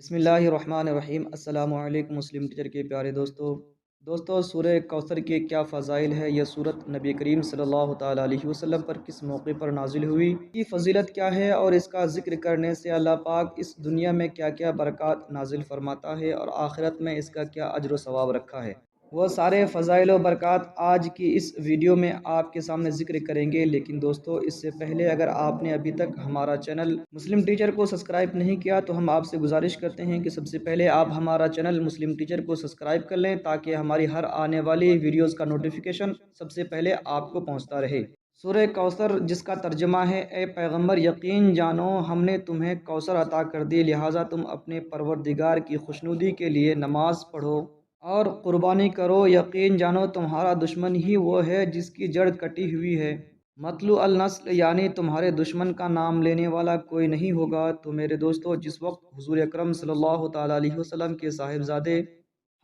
بسم اللہ الرحمن الرحیم۔ السلام علیکم مسلم ٹیچر کے پیارے دوستو سورہ کوثر کے کیا فضائل ہے؟ یہ سورت نبی کریم صلی اللہ تعالیٰ علیہ وسلم پر کس موقع پر نازل ہوئی؟ کی فضیلت کیا ہے اور اس کا ذکر کرنے سے اللہ پاک اس دنیا میں کیا کیا برکات نازل فرماتا ہے اور آخرت میں اس کا کیا اجر و ثواب رکھا ہے؟ وہ سارے فضائل و برکات آج کی اس ویڈیو میں آپ کے سامنے ذکر کریں گے، لیکن دوستو اس سے پہلے اگر آپ نے ابھی تک ہمارا چینل مسلم ٹیچر کو سبسکرائب نہیں کیا تو ہم آپ سے گزارش کرتے ہیں کہ سب سے پہلے آپ ہمارا چینل مسلم ٹیچر کو سبسکرائب کر لیں تاکہ ہماری ہر آنے والی ویڈیوز کا نوٹیفیکیشن سب سے پہلے آپ کو پہنچتا رہے۔ سورہ کوثر، جس کا ترجمہ ہے اے پیغمبر یقین جانو ہم نے تمہیں کوثر عطا کر دی، لہٰذا تم اپنے پروردگار کی خوشنودی کے لیے نماز پڑھو اور قربانی کرو، یقین جانو تمہارا دشمن ہی وہ ہے جس کی جڑ کٹی ہوئی ہے۔ مطلوع النسل یعنی تمہارے دشمن کا نام لینے والا کوئی نہیں ہوگا۔ تو میرے دوستو، جس وقت حضور اکرم صلی اللہ تعالیٰ علیہ وسلم کے صاحبزادے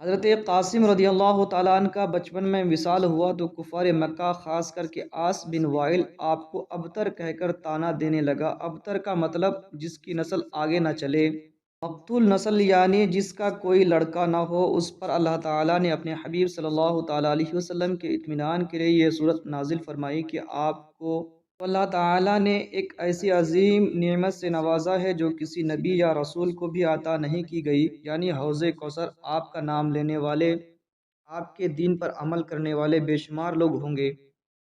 حضرت قاسم رضی اللہ تعالیٰ عنہ کا بچپن میں وصال ہوا تو کفار مکہ خاص کر کے عاص بن وائل آپ کو ابتر کہہ کر طعنہ دینے لگا۔ ابتر کا مطلب جس کی نسل آگے نہ چلے، مقتول نسل یعنی جس کا کوئی لڑکا نہ ہو۔ اس پر اللہ تعالیٰ نے اپنے حبیب صلی اللہ تعالیٰ علیہ وسلم کے اطمینان کے لیے یہ صورت نازل فرمائی کہ آپ کو اللہ تعالیٰ نے ایک ایسی عظیم نعمت سے نوازا ہے جو کسی نبی یا رسول کو بھی عطا نہیں کی گئی، یعنی حوض کوثر۔ آپ کا نام لینے والے، آپ کے دین پر عمل کرنے والے بے شمار لوگ ہوں گے۔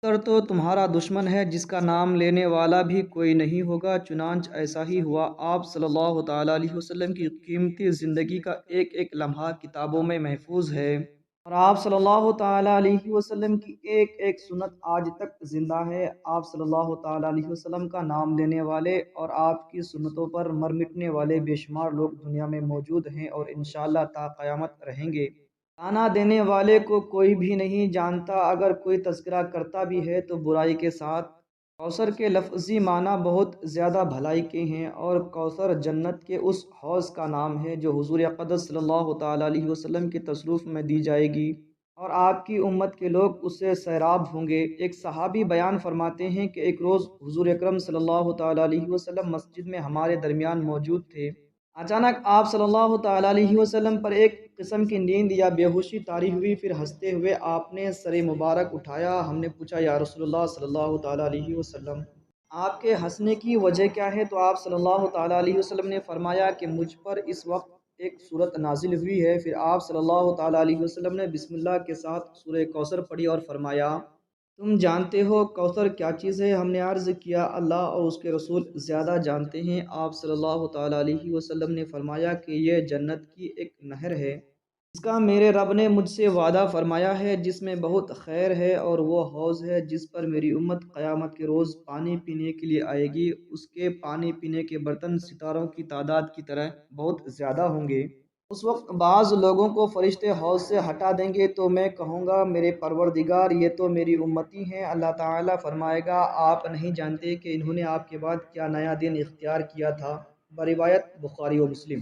کوثر تو تمہارا دشمن ہے جس کا نام لینے والا بھی کوئی نہیں ہوگا۔ چنانچہ ایسا ہی ہوا۔ آپ صلی اللہ تعالیٰ علیہ وسلم کی قیمتی زندگی کا ایک ایک لمحہ کتابوں میں محفوظ ہے، اور آپ صلی اللہ تعالیٰ علیہ وسلم کی ایک ایک سنت آج تک زندہ ہے۔ آپ صلی اللہ تعالیٰ علیہ وسلم کا نام لینے والے اور آپ کی سنتوں پر مر مٹنے والے بے شمار لوگ دنیا میں موجود ہیں اور انشاءاللہ تا قیامت رہیں گے۔ طعنہ دینے والے کو کوئی بھی نہیں جانتا، اگر کوئی تذکرہ کرتا بھی ہے تو برائی کے ساتھ۔ کوثر کے لفظی معنی بہت زیادہ بھلائی کے ہیں، اور کوثر جنت کے اس حوض کا نام ہے جو حضور اقدس صلی اللہ تعالیٰ علیہ وسلم کے تصرف میں دی جائے گی، اور آپ کی امت کے لوگ اس سے سیراب ہوں گے۔ ایک صحابی بیان فرماتے ہیں کہ ایک روز حضور اکرم صلی اللہ تعالیٰ علیہ وسلم مسجد میں ہمارے درمیان موجود تھے۔ اچانک آپ صلی اللہ تعالیٰ علیہ وسلم پر ایک قسم کی نیند یا بے ہوشی طاری ہوئی، پھر ہنستے ہوئے آپ نے سر مبارک اٹھایا۔ ہم نے پوچھا یا رسول اللہ صلی اللہ تعالیٰ علیہ وسلم، آپ کے ہنسنے کی وجہ کیا ہے؟ تو آپ صلی اللہ تعالیٰ علیہ وسلم نے فرمایا کہ مجھ پر اس وقت ایک صورت نازل ہوئی ہے۔ پھر آپ صلی اللہ تعالیٰ علیہ وسلم نے بسم اللہ کے ساتھ سورہ کوثر پڑھی اور فرمایا تم جانتے ہو کوثر کیا چیز ہے؟ ہم نے عرض کیا اللہ اور اس کے رسول زیادہ جانتے ہیں۔ آپ صلی اللہ تعالیٰ علیہ وسلم نے فرمایا کہ یہ جنت کی ایک نہر ہے جس کا میرے رب نے مجھ سے وعدہ فرمایا ہے، جس میں بہت خیر ہے، اور وہ حوض ہے جس پر میری امت قیامت کے روز پانی پینے کے لیے آئے گی۔ اس کے پانی پینے کے برتن ستاروں کی تعداد کی طرح بہت زیادہ ہوں گے۔ اس وقت بعض لوگوں کو فرشتے حوض سے ہٹا دیں گے تو میں کہوں گا میرے پروردگار یہ تو میری امتی ہیں۔ اللہ تعالیٰ فرمائے گا آپ نہیں جانتے کہ انہوں نے آپ کے بعد کیا نیا دین اختیار کیا تھا۔ بروایت بخاری و مسلم۔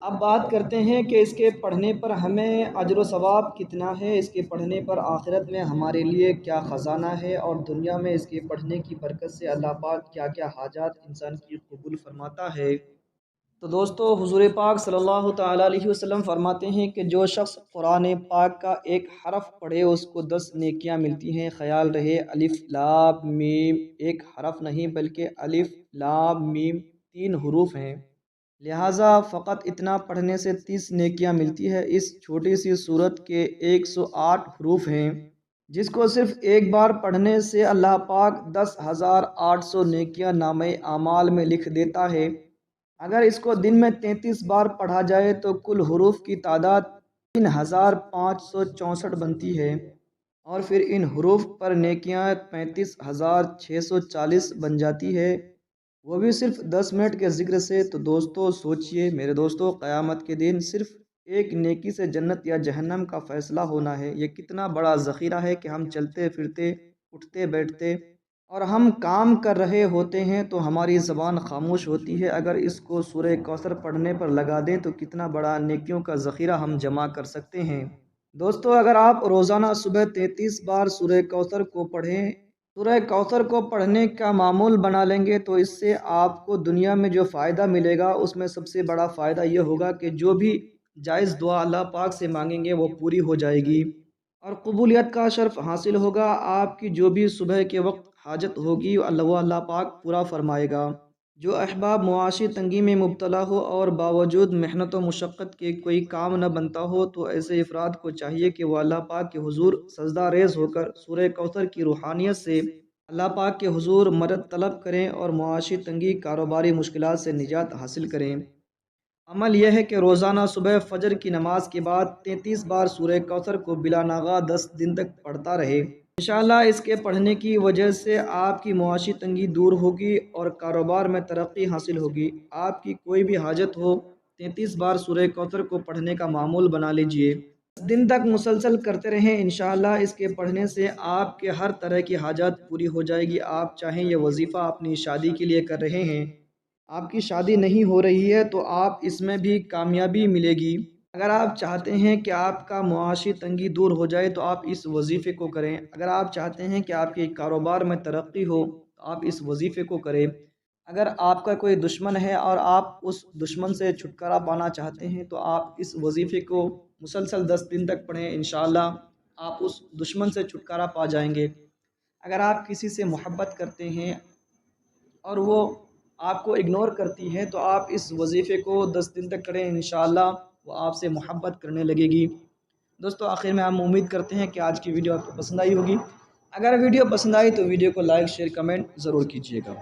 اب بات کرتے ہیں کہ اس کے پڑھنے پر ہمیں اجر و ثواب کتنا ہے، اس کے پڑھنے پر آخرت میں ہمارے لیے کیا خزانہ ہے، اور دنیا میں اس کے پڑھنے کی برکت سے اللہ پاک کیا کیا حاجات انسان کی قبول فرماتا ہے۔ تو دوستو، حضور پاک صلی اللہ تعالیٰ علیہ وسلم فرماتے ہیں کہ جو شخص قرآن پاک کا ایک حرف پڑھے اس کو 10 نیکیاں ملتی ہیں۔ خیال رہے الف لام میم ایک حرف نہیں بلکہ الف لام میم 3 حروف ہیں، لہٰذا فقط اتنا پڑھنے سے 30 نیکیاں ملتی ہے۔ اس چھوٹی سی سورت کے 108 حروف ہیں جس کو صرف ایک بار پڑھنے سے اللہ پاک 10,800 نیکیاں نامہ اعمال میں لکھ دیتا ہے۔ اگر اس کو دن میں 33 بار پڑھا جائے تو کل حروف کی تعداد 3,564 بنتی ہے، اور پھر ان حروف پر نیکیاں 35,640 بن جاتی ہے، وہ بھی صرف 10 منٹ کے ذکر سے۔ تو دوستو سوچئے میرے دوستو، قیامت کے دن صرف ایک نیکی سے جنت یا جہنم کا فیصلہ ہونا ہے۔ یہ کتنا بڑا ذخیرہ ہے کہ ہم چلتے پھرتے، اٹھتے بیٹھتے اور ہم کام کر رہے ہوتے ہیں تو ہماری زبان خاموش ہوتی ہے۔ اگر اس کو سورہ کوثر پڑھنے پر لگا دیں تو کتنا بڑا نیکیوں کا ذخیرہ ہم جمع کر سکتے ہیں۔ دوستو، اگر آپ روزانہ صبح 33 بار سورہ کوثر کو پڑھیں سورہ کوثر کو پڑھنے کا معمول بنا لیں گے تو اس سے آپ کو دنیا میں جو فائدہ ملے گا اس میں سب سے بڑا فائدہ یہ ہوگا کہ جو بھی جائز دعا اللہ پاک سے مانگیں گے وہ پوری ہو جائے گی اور قبولیت کا شرف حاصل ہوگا۔ آپ کی جو بھی صبح کے وقت حاجت ہوگی وہ اللہ پاک پورا فرمائے گا۔ جو احباب معاشی تنگی میں مبتلا ہو اور باوجود محنت و مشقت کے کوئی کام نہ بنتا ہو تو ایسے افراد کو چاہیے کہ وہ اللہ پاک کے حضور سجدہ ریز ہو کر سورہ کوثر کی روحانیت سے اللہ پاک کے حضور مدد طلب کریں اور معاشی تنگی کاروباری مشکلات سے نجات حاصل کریں۔ عمل یہ ہے کہ روزانہ صبح فجر کی نماز کے بعد 33 بار سورہ کوثر کو بلا ناغہ 10 دن تک پڑھتا رہے۔ انشاءاللہ اس کے پڑھنے کی وجہ سے آپ کی معاشی تنگی دور ہوگی اور کاروبار میں ترقی حاصل ہوگی۔ آپ کی کوئی بھی حاجت ہو 33 بار سورہ کوثر کو پڑھنے کا معمول بنا لیجئے۔ 10 دن تک مسلسل کرتے رہیں، انشاءاللہ اس کے پڑھنے سے آپ کے ہر طرح کی حاجات پوری ہو جائے گی۔ آپ چاہیں یہ وظیفہ اپنی شادی کے لیے کر رہے ہیں، آپ کی شادی نہیں ہو رہی ہے تو آپ اس میں بھی کامیابی ملے گی۔ اگر آپ چاہتے ہیں کہ آپ کا معاشی تنگی دور ہو جائے تو آپ اس وظیفے کو کریں۔ اگر آپ چاہتے ہیں کہ آپ کے کاروبار میں ترقی ہو تو آپ اس وظیفے کو کریں۔ اگر آپ کا کوئی دشمن ہے اور آپ اس دشمن سے چھٹکارا پانا چاہتے ہیں تو آپ اس وظیفے کو مسلسل 10 دن تک پڑھیں، انشاءاللہ آپ اس دشمن سے چھٹکارا پا جائیں گے۔ اگر آپ کسی سے محبت کرتے ہیں اور وہ آپ کو اگنور کرتی ہے تو آپ اس وظیفے کو 10 دن تک کریں، انشاءاللہ وہ آپ سے محبت کرنے لگے گی۔ دوستو آخر میں ہم امید کرتے ہیں کہ آج کی ویڈیو آپ کو پسند آئی ہوگی۔ اگر ویڈیو پسند آئی تو ویڈیو کو لائک شیئر کمنٹ ضرور کیجیے گا۔